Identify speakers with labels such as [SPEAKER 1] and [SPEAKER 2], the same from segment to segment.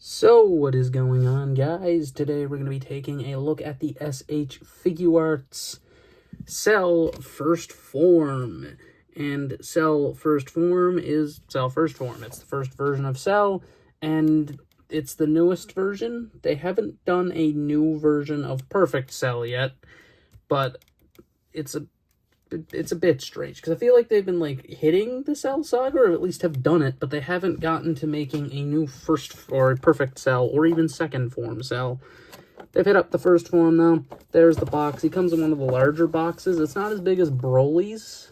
[SPEAKER 1] So, what is going on, guys? Today we're going to be taking a look at the SH Figuarts Cell First Form. And Cell First Form is Cell First Form. It's the first version of Cell, and it's the newest version. They haven't done a new version of Perfect Cell yet, but it's a bit strange, because I feel like they've been, like, hitting the Cell saga, or at least have done it, but they haven't gotten to making a new first, or perfect Cell, or even second form Cell. They've hit up the first form, though. There's the box. He comes in one of the larger boxes. It's not as big as Broly's.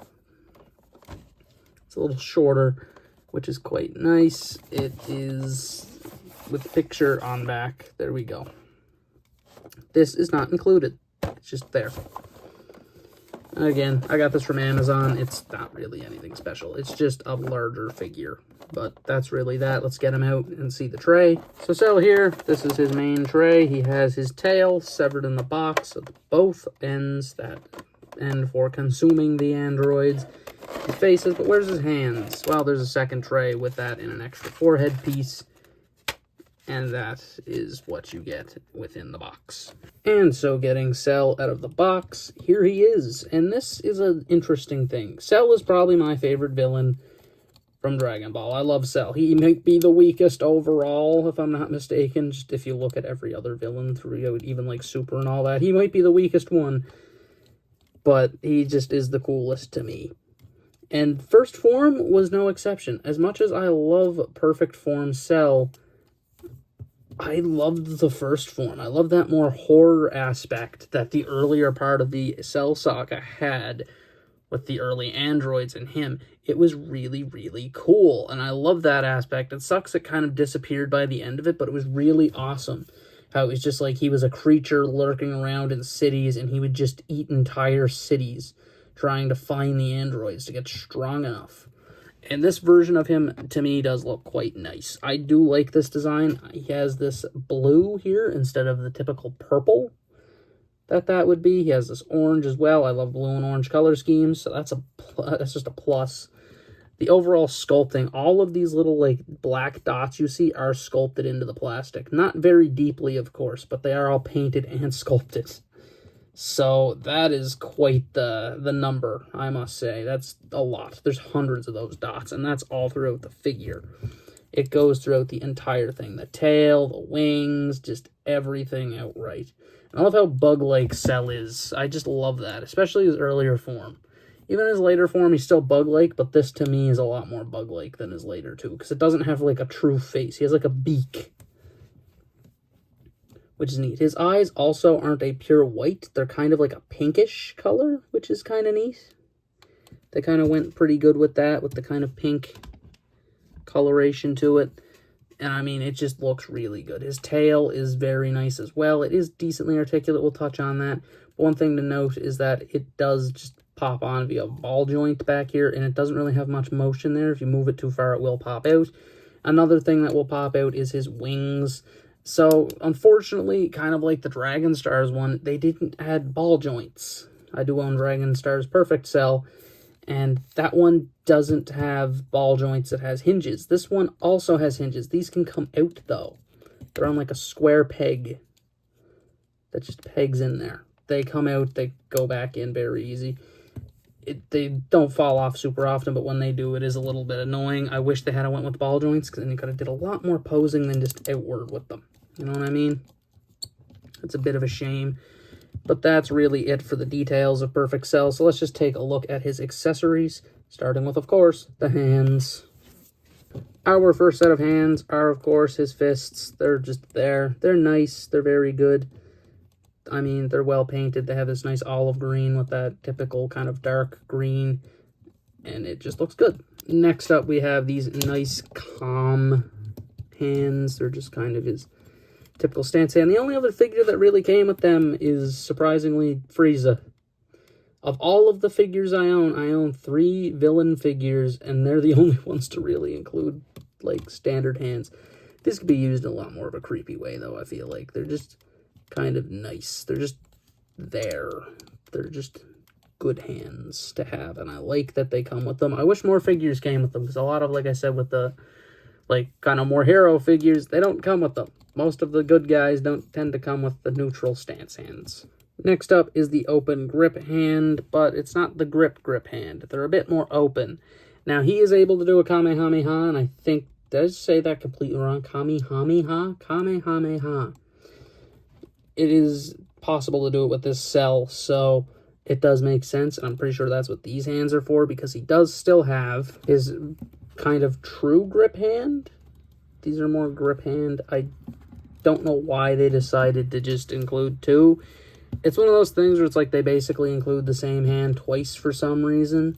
[SPEAKER 1] It's a little shorter, which is quite nice. It is with picture on back. There we go. This is not included. It's just there. Again, I got this from Amazon. It's not really anything special. It's just a larger figure. But that's really that. Let's get him out and see the tray. So Cell here, this is his main tray. He has his tail severed in the box at both ends. That end for consuming the androids. His faces, but where's his hands? Well, there's a second tray with that and an extra forehead piece. And that is what you get within the box. And so, getting Cell out of the box, here he is. And this is an interesting thing. Cell is probably my favorite villain from Dragon Ball. I love Cell. He might be the weakest overall, if I'm not mistaken. Just if you look at every other villain through, even like Super and all that, he might be the weakest one. But he just is the coolest to me. And First Form was no exception. As much as I love Perfect Form Cell, I loved the first form. I love that more horror aspect that the earlier part of the Cell saga had with the early androids and him. It was really, really cool, and I love that aspect. It sucks it kind of disappeared by the end of it, but it was really awesome. How it was just like he was a creature lurking around in cities, and he would just eat entire cities trying to find the androids to get strong enough. And this version of him, to me, does look quite nice. I do like this design. He has this blue here instead of the typical purple that would be. He has this orange as well. I love blue and orange color schemes, so that's just a plus. The overall sculpting, all of these little, like, black dots you see are sculpted into the plastic. Not very deeply, of course, but they are all painted and sculpted. So that is quite the number, I must say. That's a lot. There's hundreds of those dots, and that's all throughout the figure. It goes throughout the entire thing. The tail, the wings, just everything outright. And I love how bug-like Cell is. I just love that, especially his earlier form. Even his later form, he's still bug-like, but this, to me, is a lot more bug-like than his later, too, because it doesn't have, like, a true face. He has, like, a beak, which is neat. His eyes also aren't a pure white. They're kind of like a pinkish color, which is kind of neat. They kind of went pretty good with that, with the kind of pink coloration to it. And, I mean, it just looks really good. His tail is very nice as well. It is decently articulate. We'll touch on that. But one thing to note is that it does just pop on via ball joint back here, and it doesn't really have much motion there. If you move it too far, it will pop out. Another thing that will pop out is his wings. So, unfortunately, kind of like the Dragon Stars one, they didn't add ball joints. I do own Dragon Stars Perfect Cell, and that one doesn't have ball joints. It has hinges. This one also has hinges. These can come out, though. They're on like a square peg that just pegs in there. They come out, they go back in very easy. They don't fall off super often, but when they do, it is a little bit annoying. I wish they had went with ball joints, because then you could have did a lot more posing than just outward with them. You know what I mean? It's a bit of a shame. But that's really it for the details of Perfect Cell. So let's just take a look at his accessories, starting with, of course, the hands. Our first set of hands are, of course, his fists. They're just there. They're nice. They're very good. I mean, they're well painted. They have this nice olive green with that typical kind of dark green, and it just looks good. Next up, we have these nice, calm hands. They're just kind of his typical stance hand. The only other figure that really came with them is, surprisingly, Frieza. Of all of the figures I own 3 villain figures, and they're the only ones to really include, like, standard hands. This could be used in a lot more of a creepy way, though, I feel like. They're just kind of nice. They're just there. They're just good hands to have, and I like that they come with them. I wish more figures came with them, because a lot of, like I said, with the like kind of more hero figures, they don't come with them. Most of the good guys don't tend to come with the neutral stance hands. Next up is the open grip hand, but it's not the grip hand. They're a bit more open. Now, he is able to do a Kamehameha, and I think, did I say that completely wrong? Kamehameha? Kamehameha. It is possible to do it with this cell, so it does make sense, and I'm pretty sure that's what these hands are for, because he does still have his kind of true grip hand. These are more grip hand. I don't know why they decided to just include two. It's one of those things where it's like they basically include the same hand twice for some reason.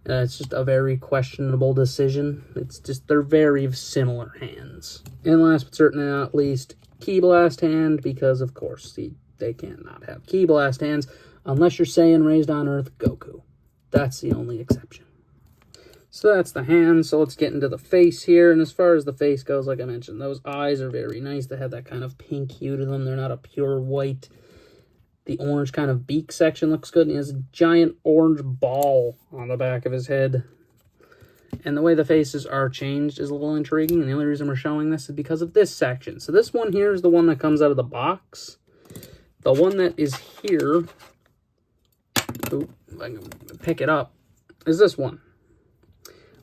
[SPEAKER 1] It's just a very questionable decision. It's just, they're very similar hands. And last but certainly not least, Ki Blast hand, because of course they can't not have Ki Blast hands unless you're saying Raised on Earth Goku. That's the only exception. So that's the hands. So let's get into the face here. And as far as the face goes, like I mentioned, those eyes are very nice. They have that kind of pink hue to them. They're not a pure white. The orange kind of beak section looks good. And he has a giant orange ball on the back of his head. And the way the faces are changed is a little intriguing. And the only reason we're showing this is because of this section. So this one here is the one that comes out of the box. The one that is here, if I can pick it up, is this one.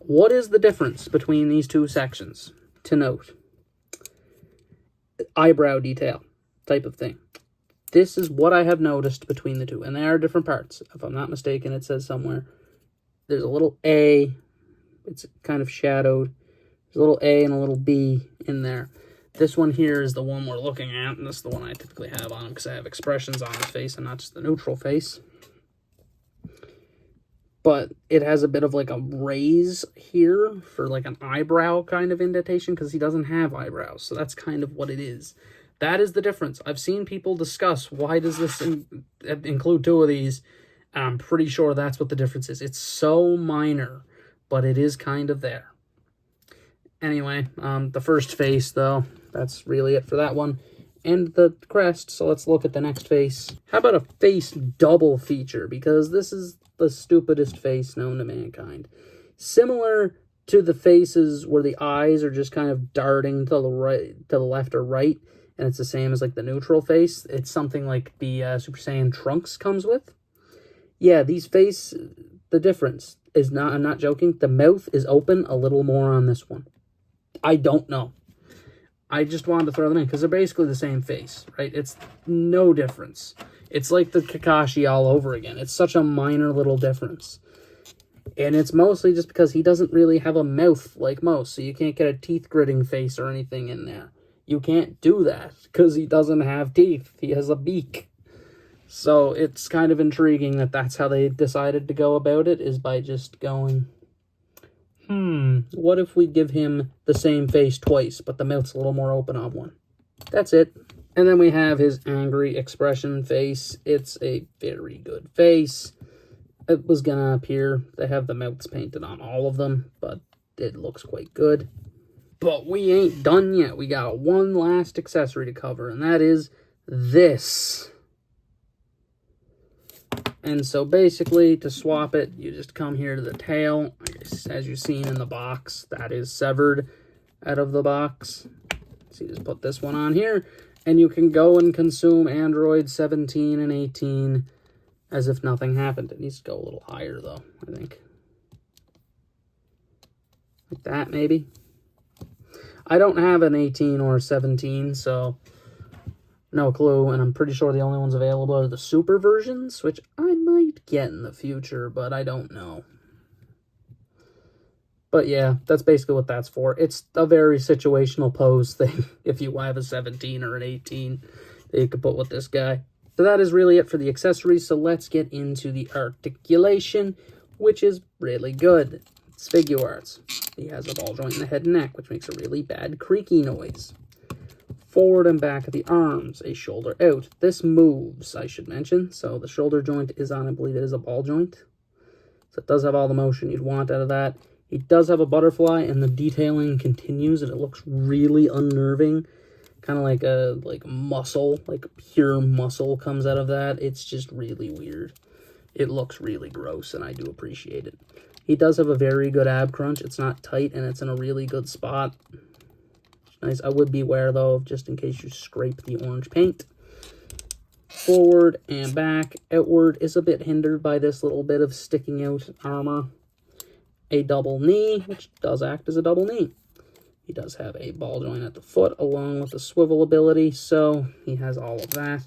[SPEAKER 1] What is the difference between these two sections? To note, eyebrow detail type of thing. This is what I have noticed between the two, and they are different parts. If I'm not mistaken, it says somewhere there's a little A. It's kind of shadowed. There's a little A and a little B in there. This one here is the one we're looking at, and this is the one I typically have on him because I have expressions on his face and not just the neutral face. But it has a bit of like a raise here for like an eyebrow kind of indentation because he doesn't have eyebrows. So that's kind of what it is. That is the difference. I've seen people discuss why does this include two of these. And I'm pretty sure that's what the difference is. It's so minor, but it is kind of there. Anyway, the first face though, that's really it for that one. And the crest, so let's look at the next face. How about a face double feature? Because this is the stupidest face known to mankind. Similar to the faces where the eyes are just kind of darting to the right, to the left or right, and it's the same as like the neutral face. It's something like the Super Saiyan Trunks comes with. Yeah, these face, the difference is not, I'm not joking, the mouth is open a little more on this one. I don't know. I just wanted to throw them in because they're basically the same face, right? It's no difference. It's like the Kakashi all over again. It's such a minor little difference. And it's mostly just because he doesn't really have a mouth like most, so you can't get a teeth gritting face or anything in there. You can't do that because he doesn't have teeth. He has a beak. So it's kind of intriguing that that's how they decided to go about it, is by just going, what if we give him the same face twice, but the mouth's a little more open on one? That's it. And then we have his angry expression face. It's a very good face. It was going to appear, they have the mouths painted on all of them, but it looks quite good. But we ain't done yet. We got one last accessory to cover, and that is this. And so basically, to swap it, you just come here to the tail. As you've seen in the box, that is severed out of the box. So you just put this one on here, and you can go and consume Android 17 and 18 as if nothing happened. It needs to go a little higher, though, I think. Like that, maybe. I don't have an 18 or 17, so no clue, and I'm pretty sure the only ones available are the super versions, which I might get in the future, but I don't know. But yeah, that's basically what that's for. It's a very situational pose thing. If you have a 17 or an 18, that you could put with this guy. So that is really it for the accessories, so let's get into the articulation, which is really good. It's figuarts. He has a ball joint in the head and neck, which makes a really bad creaky noise. Forward and back of the arms, a shoulder out. This moves, I should mention. So the shoulder joint is on, I believe it is a ball joint. So it does have all the motion you'd want out of that. He does have a butterfly, and the detailing continues, and it looks really unnerving. Kind of like a muscle, like pure muscle comes out of that. It's just really weird. It looks really gross, and I do appreciate it. He does have a very good ab crunch. It's not tight, and it's in a really good spot. Nice. I would beware, though, just in case you scrape the orange paint. Forward and back. Outward is a bit hindered by this little bit of sticking out armor. A double knee, which does act as a double knee. He does have a ball joint at the foot, along with the swivel ability, so he has all of that.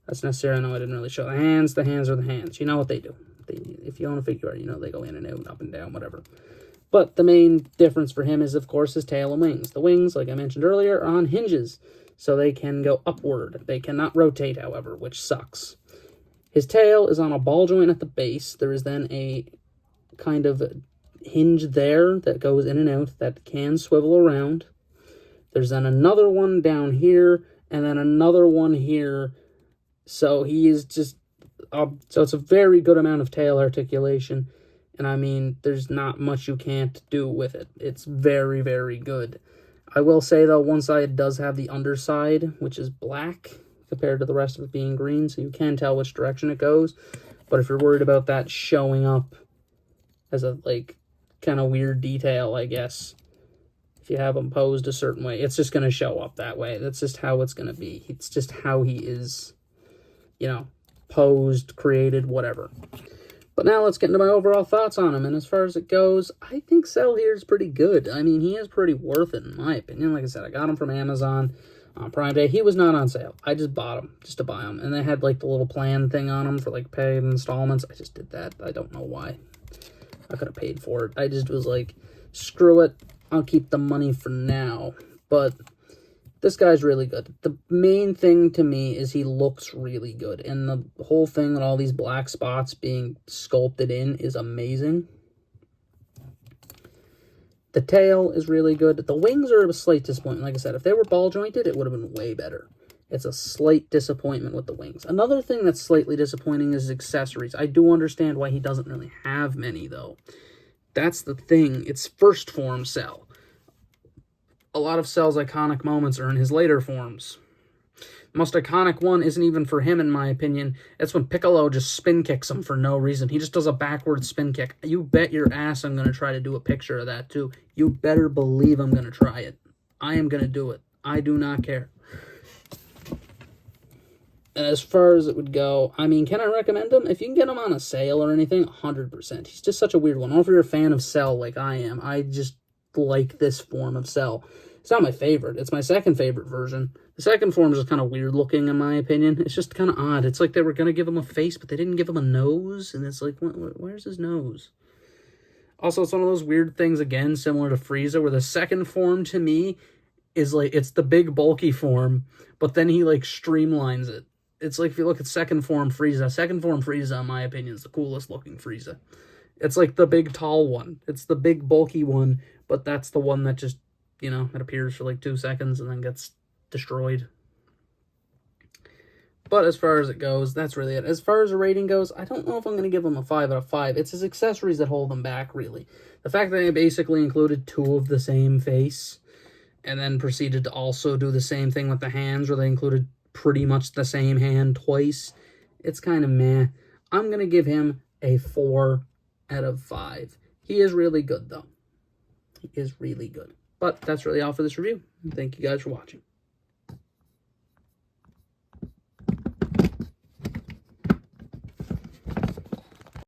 [SPEAKER 1] That's necessary. I know I didn't really show the hands. The hands are the hands. You know what they do. If you own a figure, you know they go in and out, up and down, whatever. But the main difference for him is, of course, his tail and wings. The wings, like I mentioned earlier, are on hinges, so they can go upward. They cannot rotate, however, which sucks. His tail is on a ball joint at the base. There is then a kind of hinge there that goes in and out that can swivel around. There's then another one down here, and then another one here. So he is just... so it's a very good amount of tail articulation. And I mean, there's not much you can't do with it. It's very, very good. I will say, though, one side does have the underside, which is black, compared to the rest of it being green, so you can tell which direction it goes. But if you're worried about that showing up as a, like, kind of weird detail, I guess, if you have him posed a certain way, it's just going to show up that way. That's just how it's going to be. It's just how he is, you know, posed, created, whatever. But now let's get into my overall thoughts on him. And as far as it goes, I think Cell here is pretty good. I mean, he is pretty worth it, in my opinion. Like I said, I got him from Amazon on Prime Day. He was not on sale. I just bought him just to buy him. And they had, like, the little plan thing on him for, like, paid installments. I just did that. I don't know why. I could have paid for it. I just was like, screw it. I'll keep the money for now. But this guy's really good. The main thing to me is he looks really good. And the whole thing with all these black spots being sculpted in is amazing. The tail is really good. The wings are a slight disappointment. Like I said, if they were ball jointed, it would have been way better. It's a slight disappointment with the wings. Another thing that's slightly disappointing is accessories. I do understand why he doesn't really have many, though. That's the thing. It's first form Cell. A lot of Cell's iconic moments are in his later forms. The most iconic one isn't even for him, in my opinion. It's when Piccolo just spin kicks him for no reason. He just does a backward spin kick. You bet your ass I'm going to try to do a picture of that, too. You better believe I'm going to try it. I am going to do it. I do not care. And as far as it would go, I mean, can I recommend him? If you can get him on a sale or anything, 100%. He's just such a weird one. I don't know if you're a fan of Cell like I am. I just like this form of Cell. It's not my favorite. It's my second favorite version. The second form is just kind of weird looking, in my opinion. It's just kind of odd. It's like they were going to give him a face, but they didn't give him a nose. And it's like, where's his nose? Also, it's one of those weird things, again, similar to Frieza, where the second form, to me, is like, it's the big, bulky form, but then he, like, streamlines it. It's like, if you look at second form Frieza, in my opinion, is the coolest looking Frieza. It's like the big, tall one. It's the big, bulky one, but that's the one that just, you know, it appears for like 2 seconds and then gets destroyed. But as far as it goes, that's really it. As far as the rating goes, I don't know if I'm going to give him a 5 out of 5. It's his accessories that hold him back, really. The fact that they basically included 2 of the same face and then proceeded to also do the same thing with the hands, where they included pretty much the same hand twice, it's kind of meh. I'm going to give him a 4 out of 5. He is really good, though. He is really good. But that's really all for this review. Thank you guys for watching.